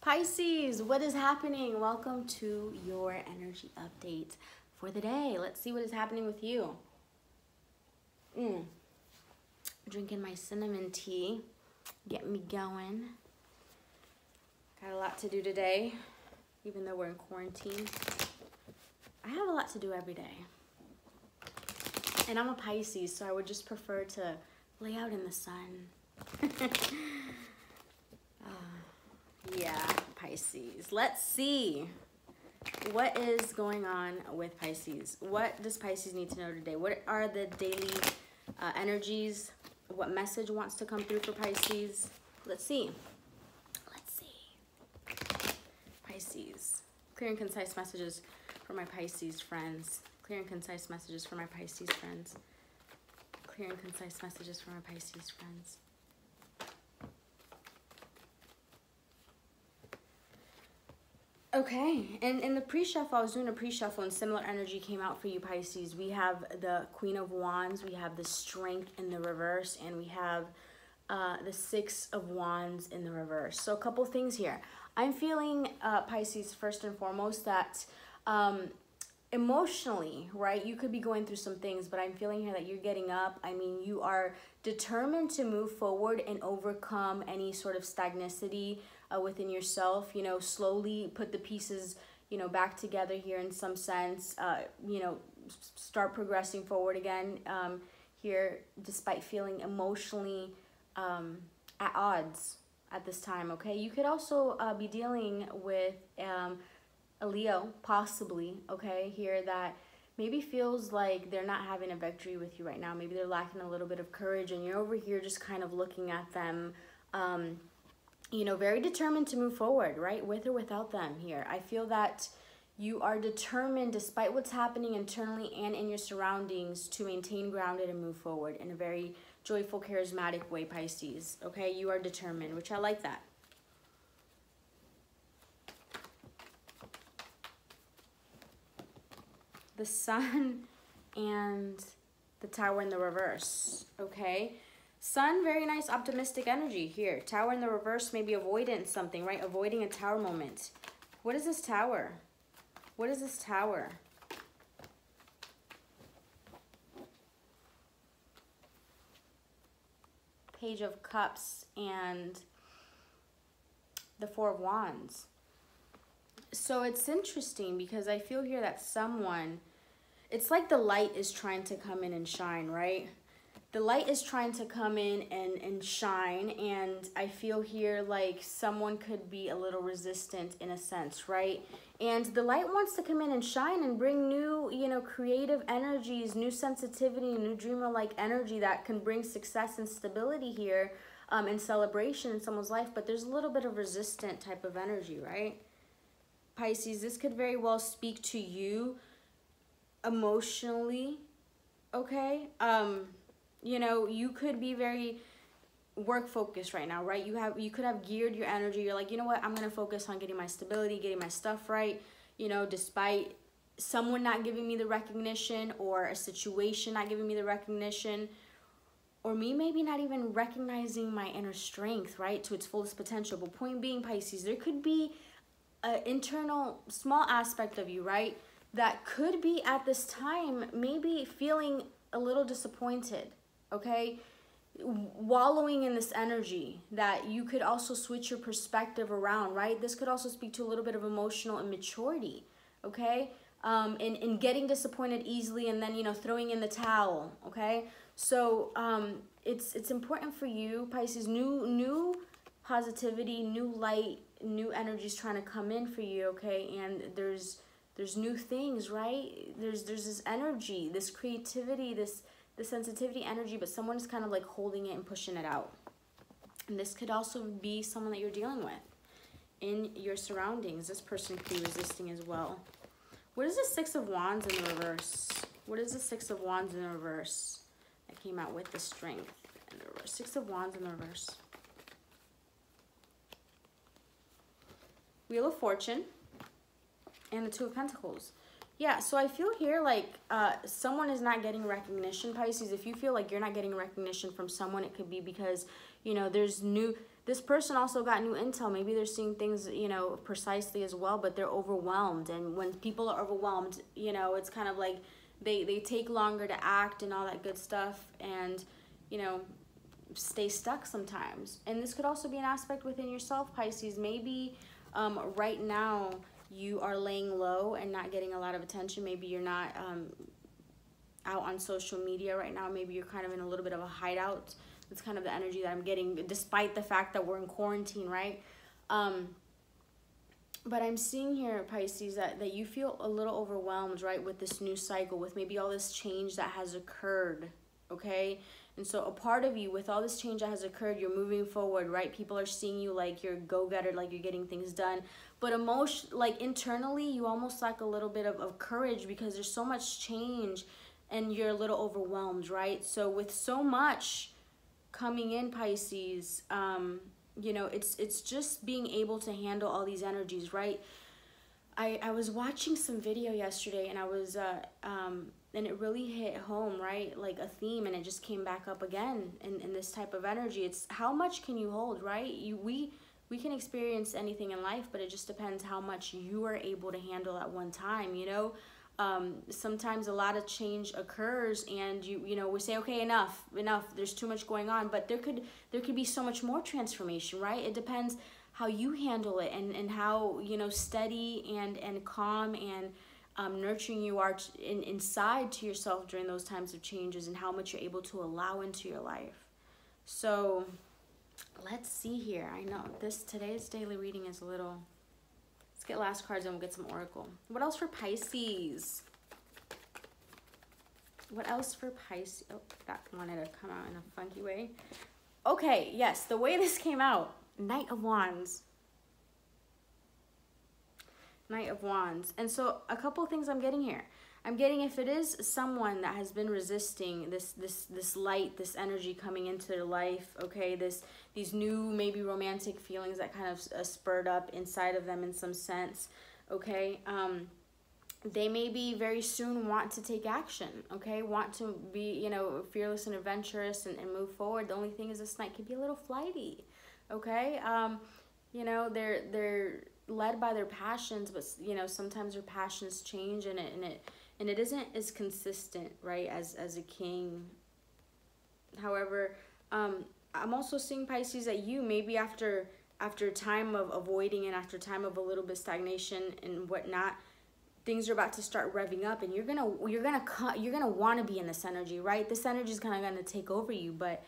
Pisces, what is happening? Welcome to your energy update for the day. Let's see what is happening with you. Drinking my cinnamon tea, get me going. Got a lot to do today, even though we're in quarantine. I have a lot to do every day. And I'm a Pisces, so I would just prefer to lay out in the sun. Yeah, Pisces. Let's see what is going on with Pisces. What does Pisces need to know today? What are the daily energies? What message wants to come through for Pisces? Let's see. Let's see. Pisces. Clear and concise messages for my Pisces friends. Clear and concise messages for my Pisces friends. Clear and concise messages for my Pisces friends. Okay, and in the pre-shuffle, I was doing a pre-shuffle and similar energy came out for you, Pisces. We have the Queen of Wands, we have the Strength in the reverse, and we have the Six of Wands in the reverse. So a couple things here. I'm feeling, Pisces, first and foremost, that emotionally, right, you could be going through some things, but I'm feeling here that you're getting up. I mean, you are determined to move forward and overcome any sort of stagnicity within yourself, you know, slowly put the pieces, you know, back together here in some sense, you know, start progressing forward again here, despite feeling emotionally at odds at this time, okay? You could also be dealing with a Leo, possibly, okay, here that maybe feels like they're not having a victory with you right now. Maybe they're lacking a little bit of courage, and you're over here just kind of looking at them, you know, very determined to move forward, right, with or without them here. I feel that you are determined, despite what's happening internally and in your surroundings, to maintain grounded and move forward in a very joyful, charismatic way, Pisces, okay? You are determined, which I like that. The Sun and the Tower in the reverse, okay? Sun, very nice optimistic energy here. Tower in the reverse, maybe avoiding something, right? Avoiding a tower moment. What is this tower? What is this tower? Page of Cups and the Four of Wands. So it's interesting because I feel here that someone, it's like the light is trying to come in and shine, right? The light is trying to come in and shine, and I feel here like someone could be a little resistant in a sense, right? And the light wants to come in and shine and bring new, you know, creative energies, new sensitivity, new dreamer-like energy that can bring success and stability here and celebration in someone's life, but there's a little bit of resistant type of energy, right? Pisces, this could very well speak to you emotionally, okay? You know, you could be very work focused right now, right? You could have geared your energy. You're like, you know what? I'm going to focus on getting my stability, getting my stuff right, you know, despite someone not giving me the recognition or a situation not giving me the recognition, or me maybe not even recognizing my inner strength, right, to its fullest potential. But point being, Pisces, there could be an internal small aspect of you, right, that could be at this time maybe feeling a little disappointed, okay, wallowing in this energy, that you could also switch your perspective around, right? This could also speak to a little bit of emotional immaturity, okay, in getting disappointed easily and then, you know, throwing in the towel, okay? So it's important for you, Pisces, new positivity, new light, new energies trying to come in for you, okay? And there's new things, right? There's this energy, this creativity, this sensitivity energy, but someone is kind of like holding it and pushing it out. And this could also be someone that you're dealing with in your surroundings. This person could be resisting as well. What is the Six of Wands in the reverse? What is the Six of Wands in the reverse that came out with the Strength in the reverse? Six of Wands in the reverse. Wheel of Fortune and the Two of Pentacles. Yeah, so I feel here like someone is not getting recognition, Pisces. If you feel like you're not getting recognition from someone, it could be because, you know, there's This person also got new intel. Maybe they're seeing things, you know, precisely as well, but they're overwhelmed. And when people are overwhelmed, you know, it's kind of like they take longer to act and all that good stuff, and, you know, stay stuck sometimes. And this could also be an aspect within yourself, Pisces. Maybe right now you are laying low and not getting a lot of attention. Maybe you're not out on social media right now. Maybe you're kind of in a little bit of a hideout. That's kind of the energy that I'm getting, despite the fact that we're in quarantine, right? But I'm seeing here, Pisces, that you feel a little overwhelmed, right, with this new cycle, with maybe all this change that has occurred, okay? And so a part of you, with all this change that has occurred, you're moving forward, right? People are seeing you like you're a go-getter, like you're getting things done. But like internally, you almost lack a little bit of courage, because there's so much change and you're a little overwhelmed, right? So with so much coming in, Pisces, you know, it's just being able to handle all these energies, right? I was watching some video yesterday, and I was and it really hit home, right? Like a theme, and it just came back up again in this type of energy. It's how much can you hold, right? We can experience anything in life, but it just depends how much you are able to handle at one time, you know? Sometimes a lot of change occurs, and you know, we say, okay, enough, there's too much going on, but there could be so much more transformation, right? It depends how you handle it, and how, you know, steady and calm and nurturing you are inside to yourself during those times of changes, and how much you're able to allow into your life. So let's see here. I know today's daily reading is a little. Let's get last cards and we'll get some oracle. What else for Pisces? What else for Pisces? Oh, that wanted to come out in a funky way. Okay, yes, the way this came out. Knight of Wands. Knight of Wands. And so a couple of things I'm getting here. I'm getting, if it is someone that has been resisting this light, this energy coming into their life, okay, these new maybe romantic feelings that kind of spurred up inside of them in some sense, okay, they maybe very soon want to take action, okay, want to be, you know, fearless and adventurous and move forward. The only thing is this Knight could be a little flighty, okay, you know, they're led by their passions, but, you know, sometimes their passions change, and it isn't as consistent, right, as a king. However, I'm also seeing, Pisces, that you maybe after time of avoiding, and after time of a little bit stagnation and whatnot, things are about to start revving up, and you're gonna want to be in this energy, right? This energy is kind of gonna take over you, but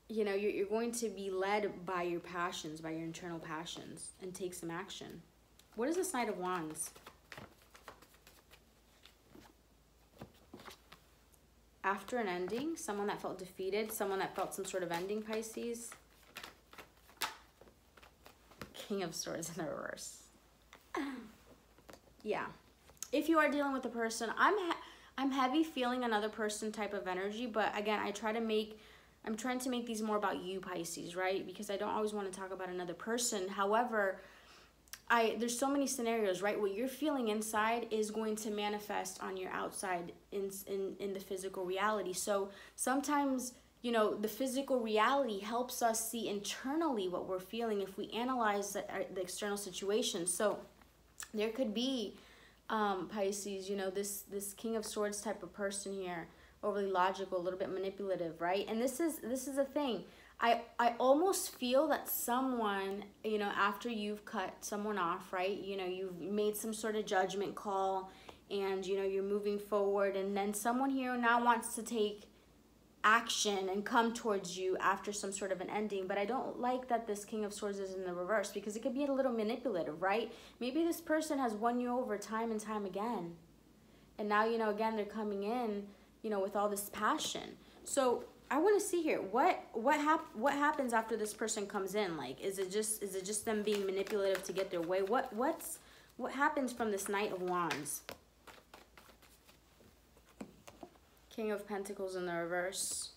you know, you're going to be led by your passions, by your internal passions, and take some action. What is this Knight of Wands? After an ending, someone that felt defeated, someone that felt some sort of ending, Pisces. King of Swords in the reverse. Yeah. If you are dealing with a person, I'm heavy feeling another person type of energy, but again, I'm trying to make these more about you, Pisces, right? Because I don't always want to talk about another person. However, there's so many scenarios, right? What you're feeling inside is going to manifest on your outside in the physical reality. So sometimes, you know, the physical reality helps us see internally what we're feeling if we analyze the external situation. So there could be, Pisces, you know, this King of Swords type of person here, overly logical, a little bit manipulative, right? And this is a thing. I almost feel that someone, you know, after you've cut someone off, right? You know, you've made some sort of judgment call, and, you know, you're moving forward, and then someone here now wants to take action and come towards you after some sort of an ending. But I don't like that this King of Swords is in the reverse, because it could be a little manipulative, right? Maybe this person has won you over time and time again, and now, you know, again, they're coming in, you know, with all this passion. So I want to see here, what happens after this person comes in? Like, is it just them being manipulative to get their way? What happens from this Knight of Wands? King of Pentacles in the reverse.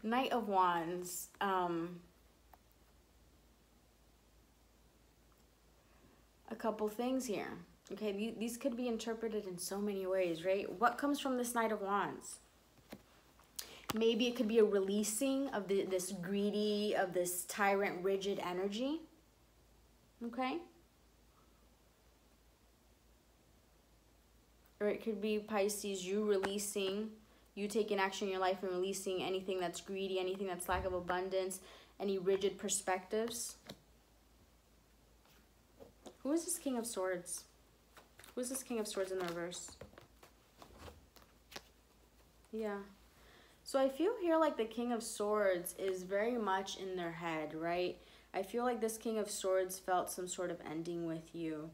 Knight of Wands. couple things here. Okay, these could be interpreted in so many ways, right? What comes from this Knight of Wands? Maybe it could be a releasing of this greedy, of this tyrant, rigid energy. Okay? Or it could be, Pisces, you releasing, you taking action in your life and releasing anything that's greedy, anything that's lack of abundance, any rigid perspectives. Who is this King of Swords? Who is this King of Swords in the reverse? Yeah. So I feel here like the King of Swords is very much in their head, right? I feel like this King of Swords felt some sort of ending with you.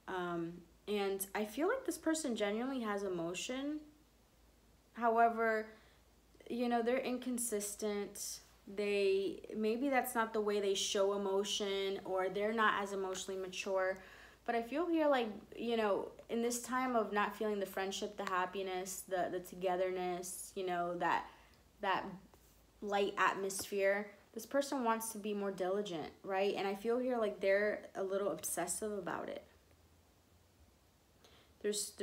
And I feel like this person genuinely has emotion. However, you know, they're inconsistent. Maybe that's not the way they show emotion, or they're not as emotionally mature. But I feel here like, you know, in this time of not feeling the friendship, the happiness, the togetherness, you know, that light atmosphere, this person wants to be more diligent, right? And I feel here like they're a little obsessive about it. There's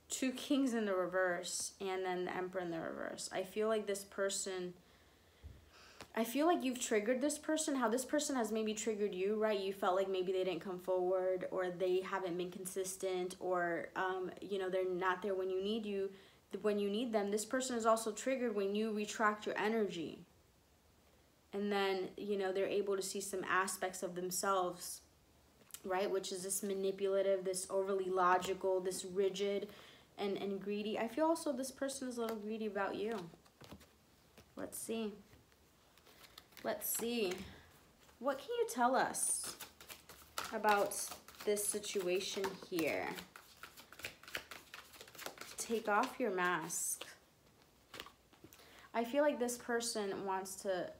two kings in the reverse, and then the Emperor in the reverse. I feel like this person, I feel like you've triggered this person, how this person has maybe triggered you, right? You felt like maybe they didn't come forward, or they haven't been consistent, or, you know, they're not there when you need them. This person is also triggered when you retract your energy. And then, you know, they're able to see some aspects of themselves, right? Which is this manipulative, this overly logical, this rigid and greedy. I feel also this person is a little greedy about you. Let's see. Let's see. What can you tell us about this situation here? Take off your mask. I feel like this person wants to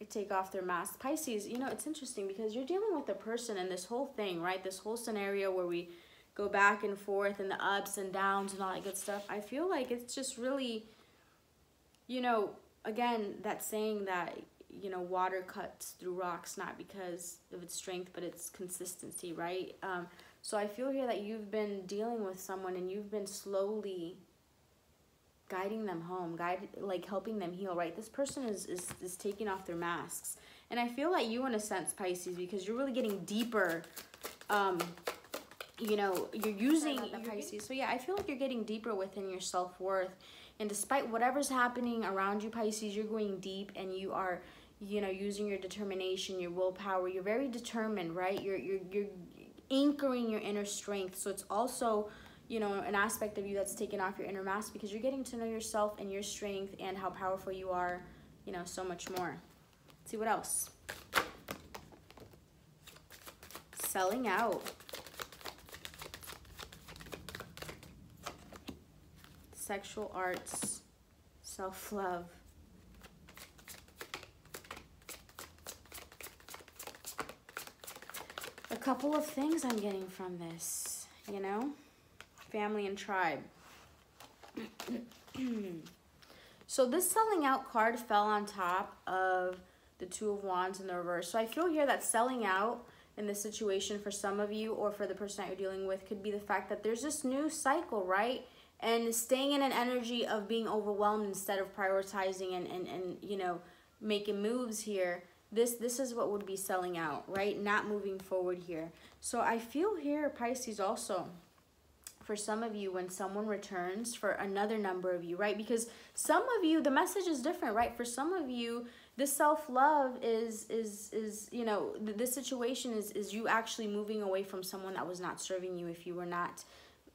take off their mask. Pisces, you know, it's interesting because you're dealing with a person in this whole thing, right? This whole scenario where we go back and forth and the ups and downs and all that good stuff. I feel like it's just really, you know, again, that saying that, you know, water cuts through rocks, not because of its strength, but its consistency, right? So I feel here that you've been dealing with someone and you've been slowly guiding them home, like helping them heal, right? This person is taking off their masks. And I feel like you, in a sense, Pisces, because you're really getting deeper, you know, you're using Pisces. So yeah, I feel like you're getting deeper within your self-worth. And despite whatever's happening around you, Pisces, you're going deep, and you are, you know, using your determination, your willpower. You're very determined, right? You're anchoring your inner strength. So it's also, you know, an aspect of you that's taken off your inner mask, because you're getting to know yourself and your strength and how powerful you are, you know, so much more. Let's see what else. Selling out. Sexual arts. Self-love. A couple of things I'm getting from this, you know? Family and tribe. So this selling out card fell on top of the Two of Wands in the reverse. So I feel here that selling out in this situation for some of you, or for the person that you're dealing with, could be the fact that there's this new cycle, right? And staying in an energy of being overwhelmed instead of prioritizing and you know, making moves here. This is what would be selling out, right? Not moving forward here. So I feel here, Pisces, also, for some of you, when someone returns, for another number of you, right? Because some of you, the message is different, right? For some of you, this self-love is you know, this situation is you actually moving away from someone that was not serving you, if you were not,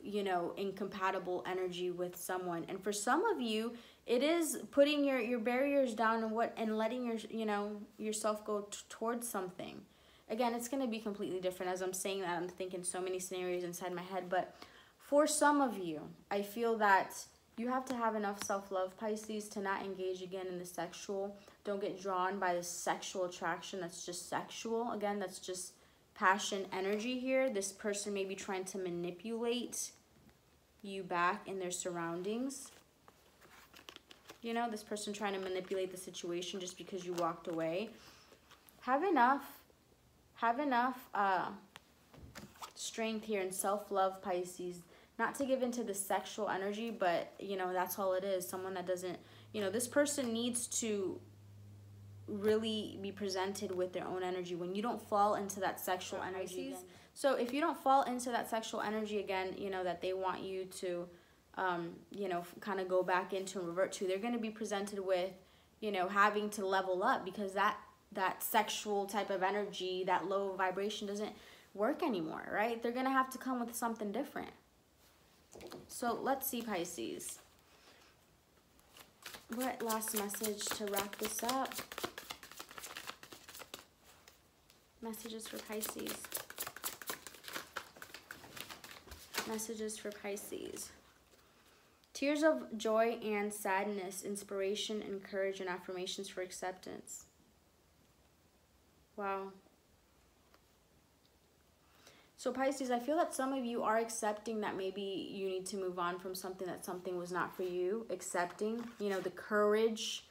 you know, incompatible energy with someone. And for some of you, it is putting your barriers down and letting your, you know, yourself go towards something. Again, it's going to be completely different. As I'm saying that, I'm thinking so many scenarios inside my head, but for some of you, I feel that you have to have enough self-love, Pisces, to not engage again in the sexual. Don't get drawn by the sexual attraction that's just sexual. Again, that's just passion energy here. This person may be trying to manipulate you back in their surroundings. You know, this person trying to manipulate the situation just because you walked away. Have enough have enough strength here and self-love, Pisces, not to give into the sexual energy, but, you know, that's all it is. Someone that doesn't, you know, this person needs to really be presented with their own energy. When you don't fall into that sexual energy again. So if you don't fall into that sexual energy again, you know, that they want you to, you know, kind of go back into and revert to, they're going to be presented with, you know, having to level up, because that sexual type of energy, that low vibration doesn't work anymore, right? They're going to have to come with something different. So let's see, Pisces. What last message to wrap this up? Messages for Pisces. Messages for Pisces. Tears of joy and sadness, inspiration and courage, and affirmations for acceptance. Wow. So Pisces, I feel that some of you are accepting that maybe you need to move on from something, that something was not for you. Accepting, you know, the courage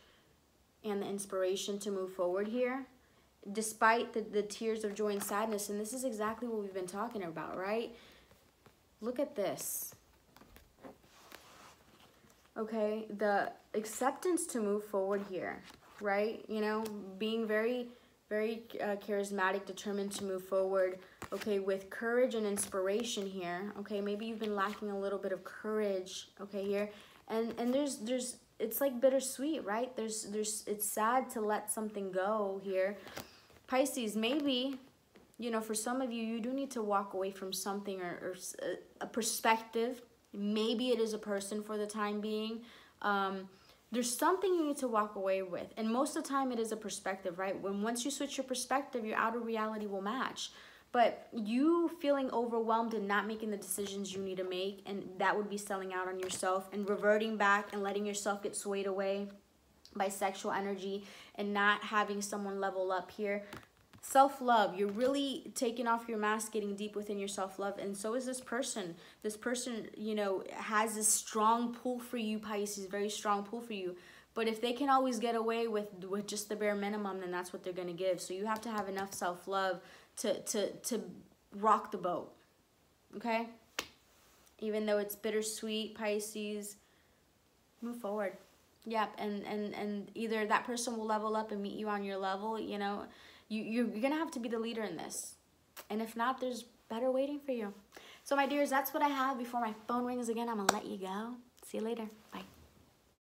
and the inspiration to move forward here, despite the tears of joy and sadness. And this is exactly what we've been talking about, right? Look at this. Okay, the acceptance to move forward here, right? You know, being very, very charismatic, determined to move forward. Okay, with courage and inspiration here. Okay, maybe you've been lacking a little bit of courage. Okay, here, and there's it's like bittersweet, right? It's sad to let something go here, Pisces. Maybe, you know, for some of you, you do need to walk away from something, or a perspective. Maybe it is a person for the time being. There's something you need to walk away with. And most of the time it is a perspective, right? Once you switch your perspective, your outer reality will match. But you feeling overwhelmed and not making the decisions you need to make, and that would be selling out on yourself and reverting back and letting yourself get swayed away by sexual energy and not having someone level up here. Self-love, you're really taking off your mask, getting deep within your self-love, and so is this person. This person, you know, has a strong pull for you, Pisces, very strong pull for you. But if they can always get away with just the bare minimum, then that's what they're going to give. So you have to have enough self-love to rock the boat, okay? Even though it's bittersweet, Pisces, move forward. Yep, and either that person will level up and meet you on your level, you know. You're going to have to be the leader in this. And if not, there's better waiting for you. So, my dears, that's what I have. Before my phone rings again, I'm going to let you go. See you later. Bye.